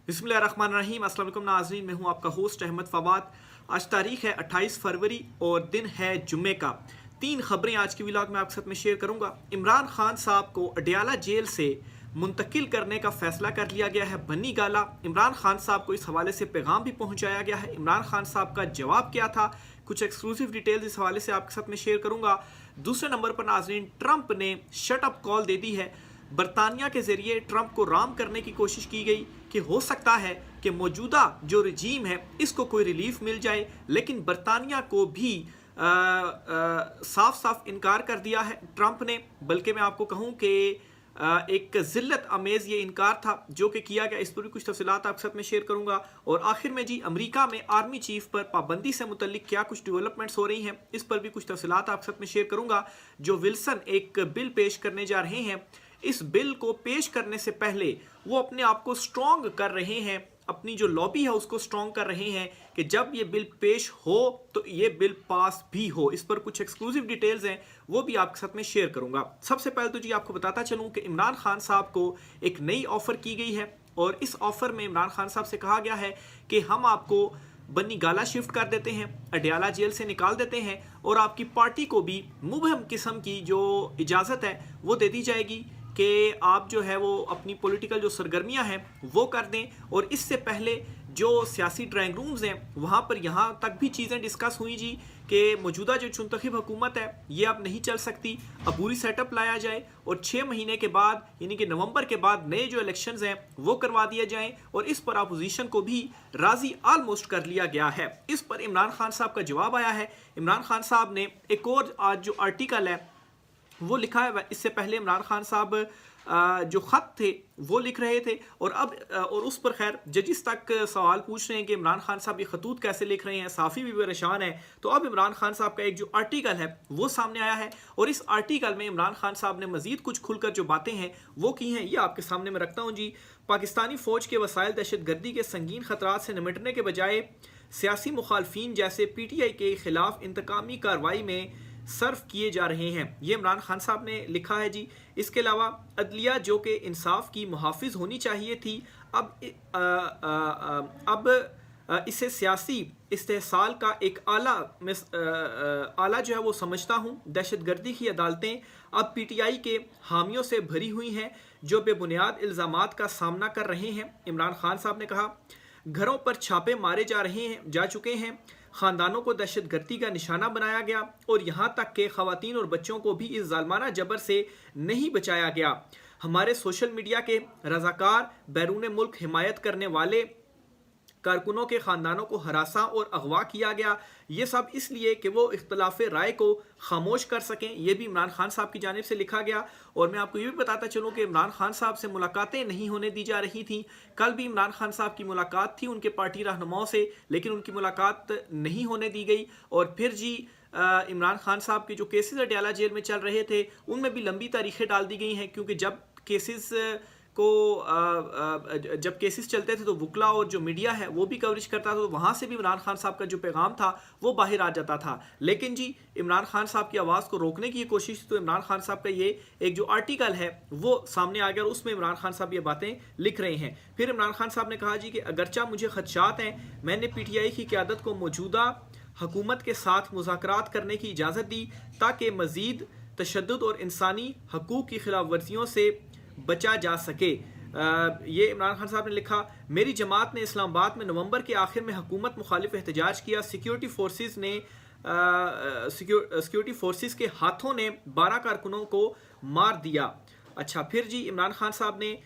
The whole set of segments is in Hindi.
बिस्मिल्लाहिर्रहमानिर्रहीम। अस्सलाम वालेकुम नाज़रीन, मैं हूं आपका होस्ट अहमद फवाद। आज तारीख है 28 फरवरी और दिन है जुम्मे का। तीन खबरें आज की व्लॉग में आपके साथ में शेयर करूंगा। इमरान खान साहब को अडयाला जेल से मुंतकिल करने का फैसला कर लिया गया है बनी गाला। इमरान खान साहब को इस हवाले से पैगाम भी पहुंचाया गया है। इमरान खान साहब का जवाब क्या था, कुछ एक्सक्लूसिव डिटेल्स इस हवाले से आपके साथ में शेयर करूंगा। दूसरे नंबर पर नाज़रीन, ट्रंप ने शट अप कॉल दे दी है। बरतानिया के जरिए ट्रंप को राम करने की कोशिश की गई कि हो सकता है कि मौजूदा जो रजीम है इसको कोई रिलीफ मिल जाए, लेकिन बरतानिया को भी साफ साफ इनकार कर दिया है ट्रंप ने। बल्कि मैं आपको कहूं कि एक जिल्लत अमेज़ ये इनकार था जो कि किया गया। इस पर भी कुछ तफसीलात आपके साथ में शेयर करूंगा। और आखिर में जी, अमेरिका में आर्मी चीफ पर पाबंदी से मुतल्लिक क्या कुछ डेवलपमेंट्स हो रही हैं, इस पर भी कुछ तफसीलात आपके साथ में शेयर करूंगा। जो विल्सन एक बिल पेश करने जा रहे हैं, इस बिल को पेश करने से पहले वो अपने आप को स्ट्रॉन्ग कर रहे हैं, अपनी जो लॉबी है उसको स्ट्रॉन्ग कर रहे हैं कि जब ये बिल पेश हो तो ये बिल पास भी हो। इस पर कुछ एक्सक्लूसिव डिटेल्स हैं, वो भी आपके साथ में शेयर करूंगा। सबसे पहले तो जी आपको बताता चलूं कि इमरान खान साहब को एक नई ऑफर की गई है और इस ऑफर में इमरान खान साहब से कहा गया है कि हम आपको बनी गाला शिफ्ट कर देते हैं, अडयाला जेल से निकाल देते हैं और आपकी पार्टी को भी मुबहम किस्म की जो इजाज़त है वो दे दी जाएगी कि आप जो है वो अपनी पॉलिटिकल जो सरगर्मियां हैं वो कर दें। और इससे पहले जो सियासी ड्राइंग रूम्स हैं वहाँ पर यहाँ तक भी चीज़ें डिस्कस हुई जी कि मौजूदा जो चुनतखब हुकूमत है ये अब नहीं चल सकती, अबूरी सेटअप लाया जाए और 6 महीने के बाद यानी कि नवंबर के बाद नए जो इलेक्शंस हैं वो करवा दिए जाएं। और इस पर अपोजिशन को भी राज़ी आलमोस्ट कर लिया गया है। इस पर इमरान खान साहब का जवाब आया है। इमरान खान साहब ने एक और आज जो आर्टिकल है वो लिखा है। इससे पहले इमरान खान साहब जो ख़त थे वो लिख रहे थे और अब और उस पर खैर जजिस तक सवाल पूछ रहे हैं कि इमरान खान साहब ये खतूत कैसे लिख रहे हैं, साफ़ी भी परेशान है। तो अब इमरान खान साहब का एक जो आर्टिकल है वो सामने आया है और इस आर्टिकल में इमरान खान साहब ने मज़ीद कुछ खुलकर जो बातें हैं वो की हैं, ये आपके सामने मैं रखता हूँ जी। पाकिस्तानी फ़ौज के वसाइल दहशतगर्दी के संगीन ख़तरात से निमटने के बजाय सियासी मुखालफिन जैसे PTI के ख़िलाफ़ इंतकामी कार्रवाई में सर्व किए जा रहे हैं, ये इमरान खान साहब ने लिखा है जी। इसके अलावा अदलिया जो कि इंसाफ की मुहाफिज होनी चाहिए थी, अब इसे सियासी इस्तेहसाल का एक आला जो है वो समझता हूँ। दहशतगर्दी की अदालतें अब PTI के हामियों से भरी हुई हैं जो बेबुनियाद इल्ज़ामात का सामना कर रहे हैं। इमरान खान साहब ने कहा, घरों पर छापे मारे जा चुके हैं, ख़ानदानों को दहशतगर्दी का निशाना बनाया गया और यहाँ तक कि ख़वातीन और बच्चों को भी इस ज़ालमाना जबर से नहीं बचाया गया। हमारे सोशल मीडिया के रज़ाकार बैरून मुल्क हिमायत करने वाले कारकुनों के ख़ानदानों को हरासा और अगवा किया गया, ये सब इसलिए कि वो इख्तलाफ राय को खामोश कर सकें। ये भी इमरान खान साहब की जानिब से लिखा गया। और मैं आपको ये भी बताता चलूँ कि इमरान खान साहब से मुलाकातें नहीं होने दी जा रही थी। कल भी इमरान खान साहब की मुलाकात थी उनके पार्टी रहनुमाओं से, लेकिन उनकी मुलाकात नहीं होने दी गई। और फिर जी इमरान खान साहब के जो केसेस अडयाला जेल में चल रहे थे उनमें भी लंबी तारीखें डाल दी गई हैं, क्योंकि जब केसेस चलते थे तो वकला और जो मीडिया है वो भी कवरेज करता था, तो वहाँ से भी इमरान खान साहब का जो पैगाम था वो बाहर आ जाता था। लेकिन जी इमरान खान साहब की आवाज़ को रोकने की कोशिश, तो इमरान खान साहब का ये एक जो आर्टिकल है वो सामने आ गया और उसमें इमरान खान साहब ये बातें लिख रहे हैं। फिर इमरान खान साहब ने कहा जी कि अगरचा मुझे खदशात हैं, मैंने PTI की क़यादत को मौजूदा हुकूमत के साथ मुज़ाकरात करने की इजाज़त दी ताकि मज़ीद तशद्दुद और इंसानी हकूक़ की खिलाफ वर्जियों से बचा जा सके। ये इमरान खान साहब ने लिखा, मेरी जमात ने इस्लामाबाद में नवंबर के आखिर में हुकूमत मुखालिफ एहतजाज किया। सिक्योरिटी फोर्सेस के हाथों ने 12 कारकुनों को मार दिया। अच्छा, फिर जी इमरान खान साहब ने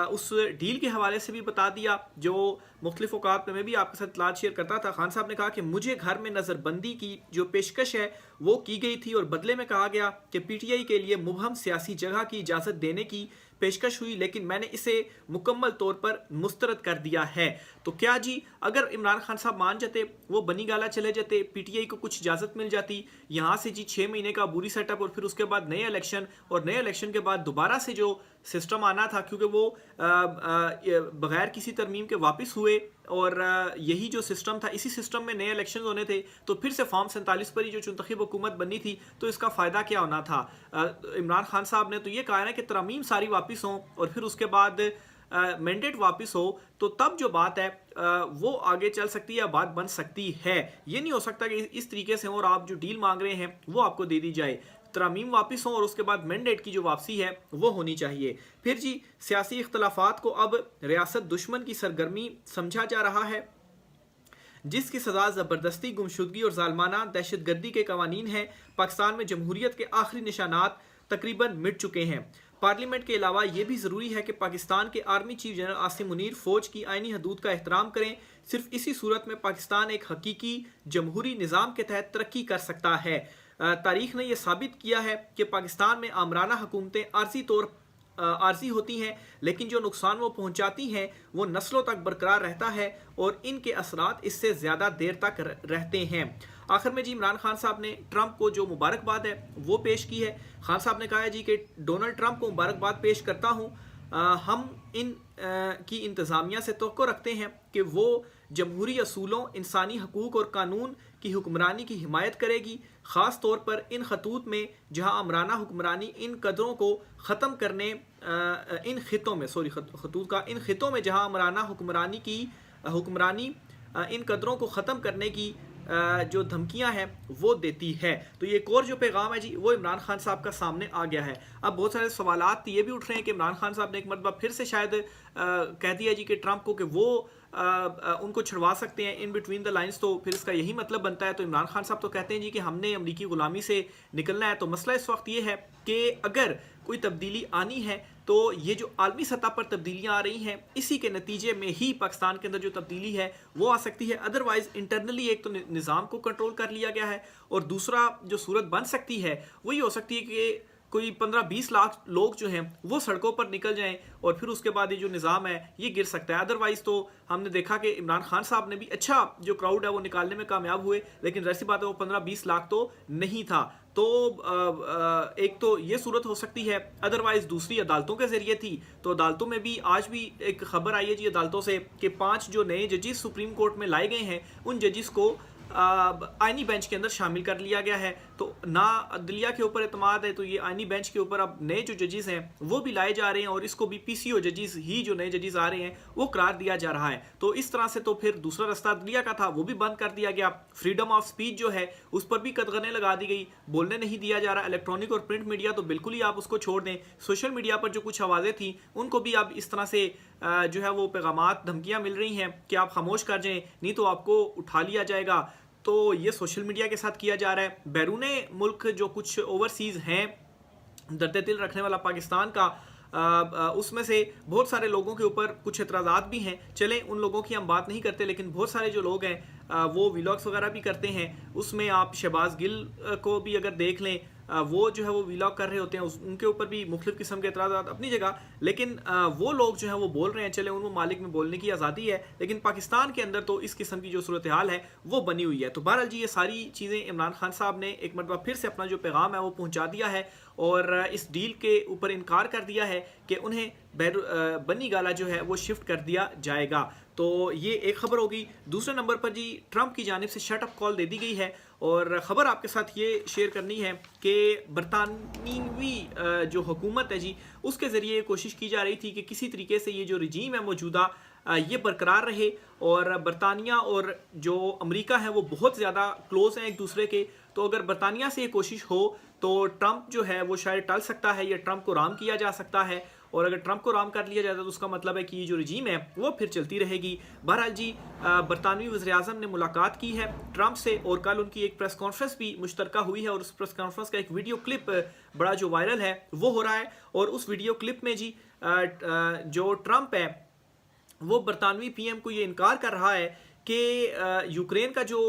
उस डील के हवाले से भी बता दिया जो मुख्तलिफ औकात में मैं भी आपके साथ इत्तलात शेयर करता था। खान साहब ने कहा कि मुझे घर में नज़रबंदी की जो पेशकश है वो की गई थी और बदले में कहा गया कि PTI के लिए मुबहम सियासी जगह की इजाज़त देने की पेशकश हुई, लेकिन मैंने इसे मुकम्मल तौर पर मुस्तरद कर दिया है। तो क्या जी अगर इमरान खान साहब मान जाते, वो बनी गाला चले जाते, PTI को कुछ इजाज़त मिल जाती, यहाँ से जी 6 महीने का बुरी सेटअप और फिर उसके बाद नए इलेक्शन और नए इलेक्शन के बाद दोबारा से जो सिस्टम आना था, क्योंकि वो बगैर किसी तरमीम के वापस हुए और यही जो सिस्टम था, इसी सिस्टम में नए इलेक्शन होने थे, तो फिर से फॉर्म 47 पर ही जो चुनतखब हुकूमत बननी थी, तो इसका फ़ायदा क्या होना था। इमरान खान साहब ने तो ये कहा है कि तरमीम सारी वापस हों और फिर उसके बाद मैंडेट वापस हो तो तब जो बात है वो आगे चल सकती है, बात बन सकती है। ये नहीं हो सकता कि इस तरीके से हो और आप जो डील मांग रहे हैं वो आपको दे दी जाए। तरामीम वापस हों और उसके बाद मैंडेट की जो वापसी है वो होनी चाहिए। फिर जी सियासी इख्तलाफात को अब रियासत दुश्मन की सरगर्मी समझा जा रहा है, जिसकी सजा ज़बरदस्ती, गुमशुदगी और जालमाना दहशतगर्दी के कवानीन हैं। पाकिस्तान में जमहूरियत के आखिरी निशानात तकरीबन मिट चुके हैं। पार्लियामेंट के अलावा यह भी ज़रूरी है कि पाकिस्तान के army chief general Asim Munir फ़ौज की आइनी हदूद का एहतराम करें। सिर्फ इसी सूरत में पाकिस्तान एक हकीकी जमहूरी निज़ाम के तहत तरक्की कर सकता है। तारीख ने यह साबित किया है कि पाकिस्तान में आमराना हुकूमतें आर्जी होती हैं, लेकिन जो नुकसान वो पहुंचाती हैं वो नस्लों तक बरकरार रहता है और इनके असरात इससे ज़्यादा देर तक रहते हैं। आखिर में जी इमरान खान साहब ने ट्रंप को जो मुबारकबाद है वो पेश की है। खान साहब ने कहा है जी कि डोनाल्ड ट्रंप को मुबारकबाद पेश करता हूँ। हम इन की इंतज़ामिया से तवक्को रखते हैं कि वो जमहूरी असूलों, इंसानी हकूक़ और कानून की हुक्मरानी की हिमायत करेगी, ख़ास तौर पर इन खतूत में जहाँ अमराना हुक्मरानी इन कदरों को ख़त्म करने इन खितों में खतूत का इन खितों में जहाँ अमराना हुक्मरानी इन कदरों को ख़त्म करने की जो धमकियां हैं वो देती है। तो ये एक और जो पैगाम है जी वो इमरान खान साहब का सामने आ गया है। अब बहुत सारे सवालात ये भी उठ रहे हैं कि इमरान खान साहब ने एक मरतबा फिर से शायद कह दिया जी कि ट्रंप को कि वो उनको छुड़वा सकते हैं इन बिटवीन द लाइंस, तो फिर इसका यही मतलब बनता है। तो इमरान खान साहब तो कहते हैं जी कि हमने अमरीकी गुलामी से निकलना है। तो मसला इस वक्त ये है कि अगर कोई तब्दीली आनी है तो ये जो आलमी सतह पर तब्दीलियां आ रही हैं इसी के नतीजे में ही पाकिस्तान के अंदर जो तब्दीली है वो आ सकती है। अदरवाइज इंटरनली एक तो निज़ाम को कंट्रोल कर लिया गया है और दूसरा जो सूरत बन सकती है वो ये हो सकती है कि कोई 15-20 लाख लोग जो हैं वो सड़कों पर निकल जाएं और फिर उसके बाद ये जो निज़ाम है ये गिर सकता है। अदरवाइज़ तो हमने देखा कि इमरान खान साहब ने भी अच्छा जो क्राउड है वो निकालने में कामयाब हुए, लेकिन वैसी बात है वो 15-20 लाख तो नहीं था। तो एक तो ये सूरत हो सकती है, अदरवाइज़ दूसरी अदालतों के ज़रिए थी। तो अदालतों में भी आज भी एक खबर आई है जी अदालतों से कि 5 जो नए जजेस सुप्रीम कोर्ट में लाए गए हैं उन जजेस को आईनी बेंच के अंदर शामिल कर लिया गया है। तो ना अदलिया के ऊपर एतमाद है तो ये आईनी बेंच के ऊपर अब नए जो जजेस हैं वो भी लाए जा रहे हैं और इसको भी पीसीओ जजेस ही जो नए जजेस आ रहे हैं वो करार दिया जा रहा है। तो इस तरह से तो फिर दूसरा रास्ता अदलिया का था वो भी बंद कर दिया गया। फ्रीडम ऑफ स्पीच जो है उस पर भी कदगने लगा दी गई, बोलने नहीं दिया जा रहा। इलेक्ट्रॉनिक और प्रिंट मीडिया तो बिल्कुल ही आप उसको छोड़ दें। सोशल मीडिया पर जो कुछ आवाज़ें थी उनको भी अब इस तरह से जो है वो पैगामात धमकियाँ मिल रही हैं कि आप खामोश कर जाएं नहीं तो आपको उठा लिया जाएगा। तो ये सोशल मीडिया के साथ किया जा रहा है। बैरूने मुल्क जो कुछ ओवरसीज़ हैं दर्द दिल रखने वाला पाकिस्तान का उसमें से बहुत सारे लोगों के ऊपर कुछ एतराज़ात भी हैं। चलें उन लोगों की हम बात नहीं करते, लेकिन बहुत सारे जो लोग हैं वो व्लॉग्स वगैरह भी करते हैं। उसमें आप शहबाज गिल को भी अगर देख लें वो जो है वो व्लॉग कर रहे होते हैं, उनके ऊपर भी मुख्तलिफ किस्म के एतराज़ात अपनी जगह, लेकिन वो लोग जो है वो बोल रहे हैं। चले उन ममालिक में बोलने की आज़ादी है, लेकिन पाकिस्तान के अंदर तो इस किस्म की जो सूरत हाल है वो बनी हुई है। तो बहरहाल जी ये सारी चीज़ें इमरान खान साहब ने एक मरतबा फिर से अपना जो पैगाम है वो पहुँचा दिया है और इस डील के ऊपर इनकार कर दिया है कि उन्हें बनी गाला जो है वो शिफ्ट कर दिया जाएगा। तो ये एक खबर होगी। दूसरे नंबर पर जी ट्रंप की जानिब से शट अप कॉल दे दी गई है और ख़बर आपके साथ ये शेयर करनी है कि बरतानवी जो हुकूमत है जी उसके ज़रिए कोशिश की जा रही थी कि किसी तरीके से ये जो रजीम है मौजूदा ये बरकरार रहे और बरतानिया और जो अमेरिका है वो बहुत ज़्यादा क्लोज़ हैं एक दूसरे के। तो अगर बरतानिया से ये कोशिश हो तो ट्रंप जो है वो शायद टल सकता है या ट्रंप को राम किया जा सकता है, और अगर ट्रंप को राम कर लिया जाता है तो उसका मतलब है कि ये जो रजीम है वो फिर चलती रहेगी। बहरहाल जी बरतानवी वज़ीर-ए-आज़म ने मुलाकात की है ट्रंप से और कल उनकी एक प्रेस कॉन्फ्रेंस भी मुश्तरका हुई है और उस प्रेस कॉन्फ्रेंस का एक वीडियो क्लिप बड़ा जो वायरल है वो हो रहा है। और उस वीडियो क्लिप में जी जो ट्रंप है वो बरतानवी पीएम को ये इनकार कर रहा है कि यूक्रेन का जो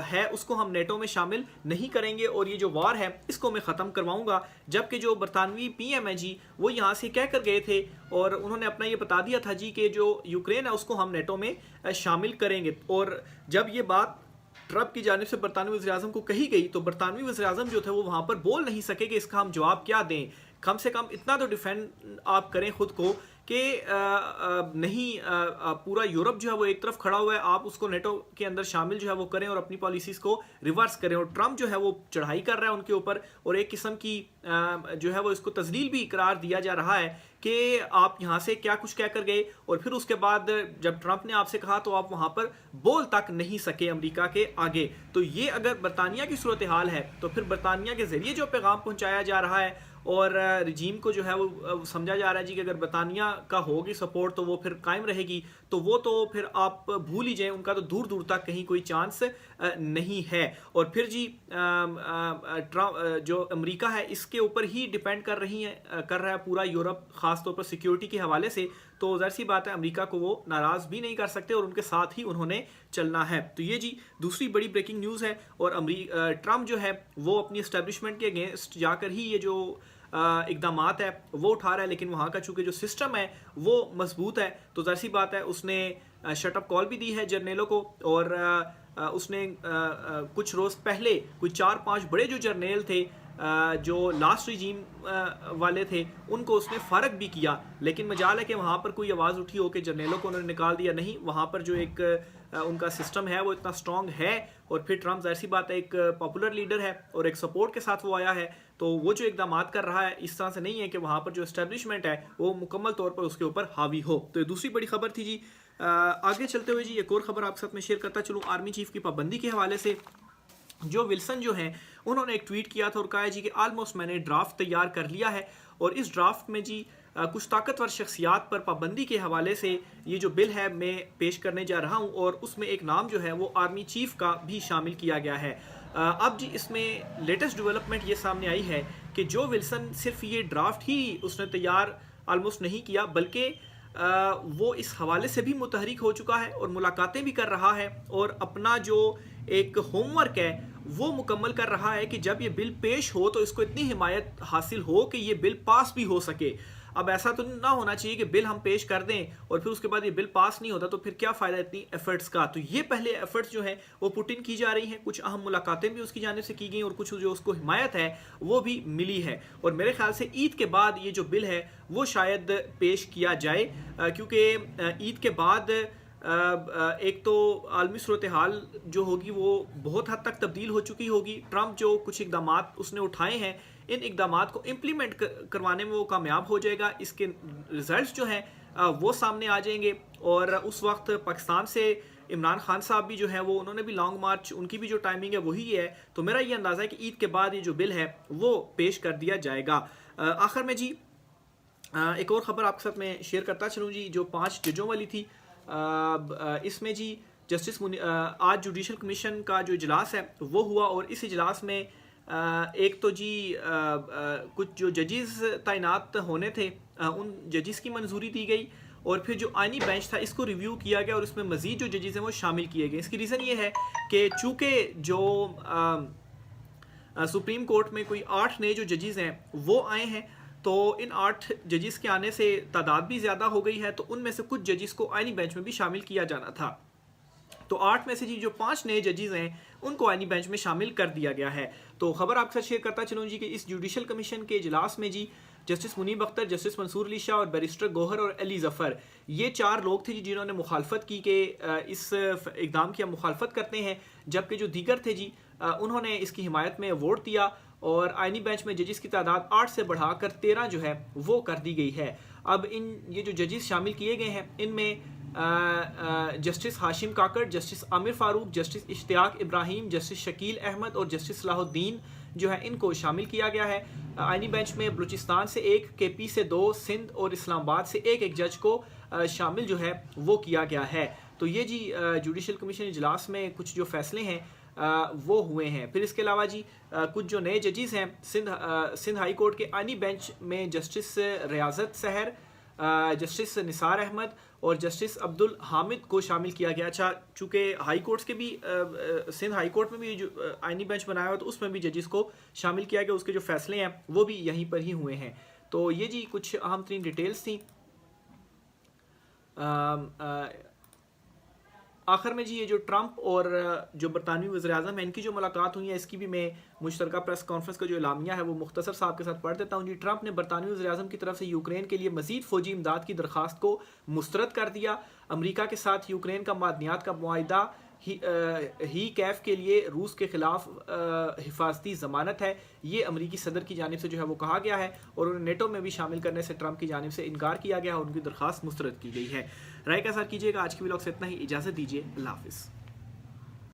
है उसको हम नेटो में शामिल नहीं करेंगे और ये जो वार है इसको मैं ख़त्म करवाऊंगा। जबकि जो बरतानवी पीएम है जी वो यहाँ से कह कर गए थे और उन्होंने अपना ये बता दिया था जी कि जो यूक्रेन है उसको हम नेटो में शामिल करेंगे। और जब ये बात ट्रंप की जानिब से बरतानवी वज़ीर-ए-आज़म को कही गई तो बरतानवी वज़ीर-ए-आज़म जो थे वो वहाँ पर बोल नहीं सके कि इसका हम जवाब क्या दें। कम से कम इतना तो डिफेंड आप करें खुद को कि नहीं, पूरा यूरोप जो है वो एक तरफ खड़ा हुआ है, आप उसको नेटो के अंदर शामिल जो है वो करें और अपनी पॉलिसीज़ को रिवर्स करें। और ट्रम्प जो है वो चढ़ाई कर रहा है उनके ऊपर, और एक किस्म की जो है वो इसको तजलील भी करार दिया जा रहा है कि आप यहाँ से क्या कुछ कह कर गए, और फिर उसके बाद जब ट्रंप ने आपसे कहा तो आप वहाँ पर बोल तक नहीं सके अमेरिका के आगे। तो ये अगर बरतानिया की सूरत हाल है तो फिर बरतानिया के ज़रिए जो पैगाम पहुँचाया जा रहा है और रजीम को जो है वो समझा जा रहा है जी कि अगर बरतानिया का होगी सपोर्ट तो वो फिर कायम रहेगी, तो वो तो फिर आप भूल ही जाएँ, उनका तो दूर दूर तक कहीं कोई चांस नहीं है। और फिर जी ट्रम्प जो अमेरिका है इसके ऊपर ही डिपेंड कर रहा है पूरा यूरोप, ख़ास तौर पर सिक्योरिटी के हवाले से। तो ज़ाहिर सी बात है अमेरिका को वो नाराज़ भी नहीं कर सकते और उनके साथ ही उन्होंने चलना है। तो ये जी दूसरी बड़ी ब्रेकिंग न्यूज़ है। और ट्रम्प जो है वो अपनी इस्टेब्लिशमेंट के अगेंस्ट जाकर ही ये जो इक़दामात है वो उठा रहा है, लेकिन वहाँ का चूँकि जो सिस्टम है वो मजबूत है, तो ज़ाहिर सी बात है उसने शटअप कॉल भी दी है जर्नेलों को। और उसने कुछ रोज़ पहले कोई 4-5 बड़े जो जर्नेल थे जो लास्ट रिजीम वाले थे उनको उसने फ़र्क भी किया, लेकिन मजाल है कि वहाँ पर कोई आवाज़ उठी हो कि जर्नेलों को उन्होंने निकाल दिया। नहीं, वहाँ पर जो एक उनका सिस्टम है वो इतना स्ट्रॉन्ग है। और फिर ट्रम्प ज़ाहिर सी बात है एक पॉपुलर लीडर है और एक सपोर्ट के साथ वो आया है, तो वो जो इक़दाम कर रहा है इस तरह से नहीं है कि वहाँ पर जो इस्टेब्लिशमेंट है वो मुकम्मल तौर पर उसके ऊपर हावी हो। तो ये दूसरी बड़ी खबर थी जी। आगे चलते हुए जी एक और ख़बर आपके साथ में शेयर करता चलूँ आर्मी चीफ़ की पाबंदी के हवाले से। जो विल्सन जो हैं उन्होंने एक ट्वीट किया था और कहा है जी कि आलमोस्ट मैंने ड्राफ्ट तैयार कर लिया है, और इस ड्राफ्ट में जी कुछ ताकतवर शख्सियात पर पाबंदी के हवाले से ये जो बिल है मैं पेश करने जा रहा हूँ, और उसमें एक नाम जो है वो आर्मी चीफ का भी शामिल किया गया है। अब जी इसमें लेटेस्ट डेवलपमेंट ये सामने आई है कि जो विल्सन सिर्फ ये ड्राफ्ट ही उसने तैयार आलमोस्ट नहीं किया, बल्कि वो इस हवाले से भी मुतहरिक हो चुका है और मुलाकातें भी कर रहा है और अपना जो एक होमवर्क है वो मुकम्मल कर रहा है कि जब ये बिल पेश हो तो इसको इतनी हिमायत हासिल हो कि ये बिल पास भी हो सके। अब ऐसा तो ना होना चाहिए कि बिल हम पेश कर दें और फिर उसके बाद ये बिल पास नहीं होता, तो फिर क्या फ़ायदा इतनी एफर्ट्स का। तो ये पहले एफर्ट्स जो हैं वो पुट इन की जा रही हैं, कुछ अहम मुलाकातें भी उसकी जानिब से की गई और कुछ जो उसको हिमायत है वो भी मिली है। और मेरे ख्याल से ईद के बाद ये जो बिल है वो शायद पेश किया जाए, क्योंकि ईद के बाद एक तो आलमी सूरत हाल जो होगी वो बहुत हद तक तब्दील हो चुकी होगी। ट्रम्प जो कुछ इक़दामात उसने उठाए हैं इन इक़दामात को इम्प्लीमेंट करवाने में वो कामयाब हो जाएगा, इसके रिज़ल्ट्स जो हैं वो सामने आ जाएंगे। और उस वक्त पाकिस्तान से इमरान खान साहब भी जो है वो उन्होंने भी लॉन्ग मार्च, उनकी भी जो टाइमिंग है वही है। तो मेरा ये अंदाज़ा है कि ईद के बाद ये जो बिल है वो पेश कर दिया जाएगा। आखिर में जी एक और ख़बर आपके साथ में शेयर करता चलूँ जी, जो 5 जजों वाली थी। इसमें जी जस्टिस आज जुडिशल कमीशन का जो इजलास है वो हुआ, और इस इजलास में एक तो जी कुछ जो जजेस तैनात होने थे उन जजेस की मंजूरी दी गई, और फिर जो आइनी बेंच था इसको रिव्यू किया गया और इसमें मज़ीद जो जजेस हैं वो शामिल किए गए। इसकी रीज़न ये है कि चूँकि जो सुप्रीम कोर्ट में कोई 8 नए जो जजेस हैं वो आए हैं, तो इन 8 जजेस के आने से तादाद भी ज़्यादा हो गई है, तो उनमें से कुछ जजेस को आइनी बेंच में भी शामिल किया जाना था। तो 8 में से जी जो 5 नए जजेस हैं उनको आइनी बेंच में शामिल कर दिया गया है। तो खबर आपके साथ शेयर करता चलूँ जी कि इस जुडिशल कमीशन के इजलास में जी जस्टिस मुनीब अख्तर, जस्टिस मंसूर अली शाह और बैरिस्टर गौहर और अली ज़फ़र, ये 4 लोग थे जी जिन्होंने मुखालफत की कि इस इक़दाम की हम मुखालफत करते हैं, जबकि जो दीगर थे जी उन्होंने इसकी हिमायत में वोट दिया, और आइनी बेंच में जजेस की तादाद 8 से बढ़ाकर 13 जो है वो कर दी गई है। अब ये जो जजेस शामिल किए गए हैं इनमें justice Hashim Kakar, justice Aamir Farooq, justice Ishtiaq Ibrahim, justice Shakeel Ahmed और जस्टिस सलाहुद्दीन जो है इनको शामिल किया गया है। आइनी बेंच में बलूचिस्तान से 1, KP से 2, सिंध और इस्लामाबाद से 1 जज को शामिल जो है वो किया गया है। तो ये जी जुडिशल कमीशन इजलास में कुछ जो फैसले हैं वो हुए हैं। फिर इसके अलावा जी कुछ जो नए जजेस हैं सिंध हाई कोर्ट के आइनी बेंच में जस्टिस रियाजत सहर, जस्टिस निसार अहमद और जस्टिस अब्दुल हामिद को शामिल किया गया। अच्छा, चूँकि हाई कोर्ट्स के भी सिंध हाई कोर्ट में भी जो आइनी बेंच बनाया हुआ तो उसमें भी जजेस को शामिल किया गया, उसके जो फैसले हैं वो भी यहीं पर ही हुए हैं। तो ये जी कुछ अहम तरीन डिटेल्स थी। आखिर में जी ये जो ट्रंप और जो बरतानवी वज़ीर-ए-आज़म है इनकी जो मुलाकात हुई है इसकी भी मैं मुश्तरका प्रेस कॉन्फ्रेंस का जो एलामिया है वो मुख्तसर साहब के साथ पढ़ देता हूँ जी। ट्रंप ने बरतानवी वज़ीर-ए-आज़म की तरफ से यूक्रेन के लिए मज़ीद फ़ौजी इमदाद की दरख्वास्त को मुस्तरद कर दिया। अमरीका के साथ यूक्रेन का मादनियात का मुआहिदा ही कैफ के लिए रूस के खिलाफ हिफाजती ज़मानत है, ये अमरीकी सदर की जानिब से जो है वो कहा गया है और उन्हें नेटो में भी शामिल करने से ट्रंप की जानिब से इनकार किया गया और उनकी दरख्वास्त मुस्तरद की गई है। राय का साथ कीजिएगा। आज की व्लॉग से इतना ही, इजाज़त दीजिए, अल्लाह हाफ़िज़।